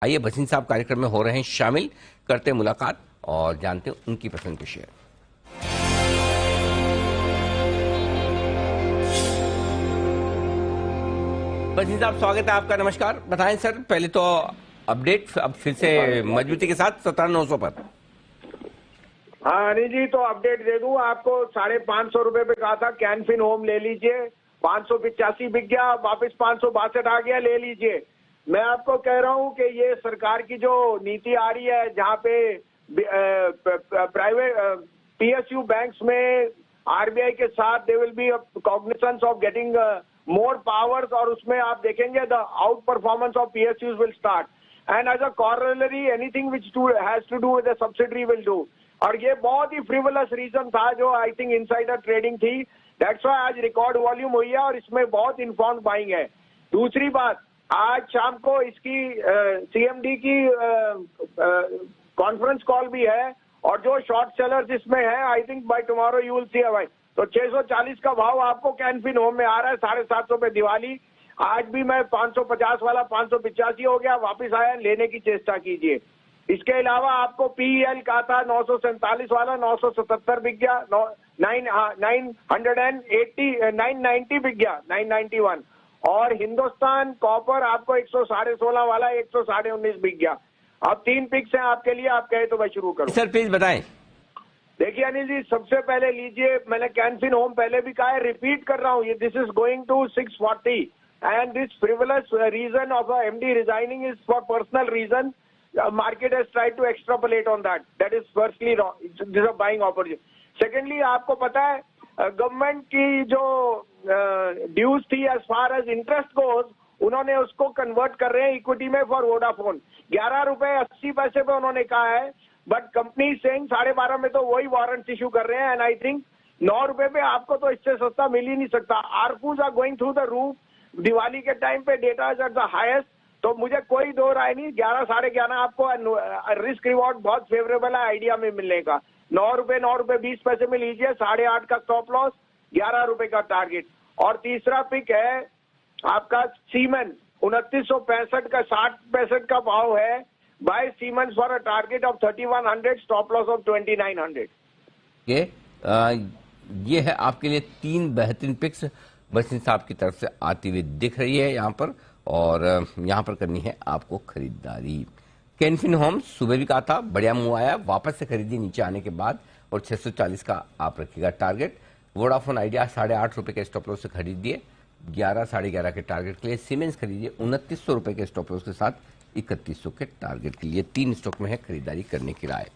आइए भसीन साहब कार्यक्रम में हो रहे हैं शामिल, करते हैं मुलाकात और जानते हैं उनकी पसंद के शेयर। भसीन साहब स्वागत है आपका, नमस्कार। बताएं सर, पहले तो अपडेट अब फिर से मजबूती के साथ 17,900 पर। हाँ अनिल जी, तो अपडेट दे दूं आपको। 550 रुपए पे कहा था कैनफिन होम ले लीजिए, 585 बिक गया, वापस 562 आ गया, ले लीजिए। मैं आपको कह रहा हूं कि ये सरकार की जो नीति आ रही है, जहां पे प्राइवेट पीएसयू बैंक्स में आरबीआई के साथ they will be cognizance of getting more powers, और उसमें आप देखेंगे the outperformance of PSUs will start, and as a corollary anything which has to do with the subsidiary will do. और ये बहुत ही फ्रिवलस रीजन था जो आई थिंक इनसाइडर ट्रेडिंग थी, दैट्स व्हाई आज रिकॉर्ड वॉल्यूम हुई है और इसमें बहुत इन्फॉर्म्ड बाइंग है। दूसरी बात, आज शाम को इसकी सीएमडी की कॉन्फ्रेंस कॉल भी है, और जो शॉर्ट सेलर्स इसमें है I think by tomorrow you will see भाई। तो 640 का भाव आपको कैनफिन होम में आ रहा है, 750 पे दिवाली। आज भी मैं 550 वाला 585 हो गया, वापिस आया, लेने की चेष्टा कीजिए। इसके अलावा आपको पीएल का था 947 वाला 977 बिक गया, 990 बिक गया, 991। और हिंदुस्तान कॉपर आपको 116.5 वाला 119.5 बिक गया। अब 3 पिक्स हैं आपके लिए, आप कहे तो मैं शुरू करूं। सर प्लीज बताएं। देखिए अनिल जी, सबसे पहले लीजिए, मैंने कैनफिन होम पहले भी कहा है, रिपीट कर रहा हूं, ये this is going to 640 and this frivolous reason of MD resigning is for personal reason. Market has tried to extrapolate on that is firstly wrong, this a buying opportunity. Secondly, आपको पता है government की जो dues थी as far as interest goes, उन्होंने उसको convert कर रहे हैं इक्विटी में फॉर वोडाफोन। 11 रुपए 80 पैसे पे उन्होंने कहा है, बट कंपनी सेइंग 12.5 में तो वही वारंट इशू कर रहे हैं, एंड आई थिंक 9 रुपए पे आपको तो इससे सस्ता मिल ही नहीं सकता। ARPUs are going through the roof, Diwali के टाइम पे data is at the highest, तो मुझे कोई दो राय नहीं, 11, 11.5 आपको रिस्क रिवॉर्ड बहुत फेवरेबल है आइडिया में मिलने का। 9 रुपए 20 पैसे में लीजिए, 8.5 का स्टॉप लॉस, 11 रुपए का टारगेट। और तीसरा पिक है आपका सीमेंस, 2965 का 60 का भाव है, buy Siemens for a target of 3100, stop loss of 2900। ये है आपके लिए 3 बेहतरीन पिक्स भसीन साहब की तरफ से आती हुई दिख रही है यहाँ पर, और यहाँ पर करनी है आपको खरीदारी। कैनफिन होम सुबह भी कहा था, बढ़िया मुंह आया, वापस से खरीदी नीचे आने के बाद, और 640 का आप रखिएगा टारगेट। वोडाफोन आइडिया 8.5 रुपए के स्टॉप लॉस से खरीदिए, 11, 11.5 के टारगेट के लिए। सीमेंस खरीदिए 2900 रुपए के स्टॉप लॉस के साथ 3100 के टारगेट के लिए। 3 स्टॉक में है खरीदारी करने की राय।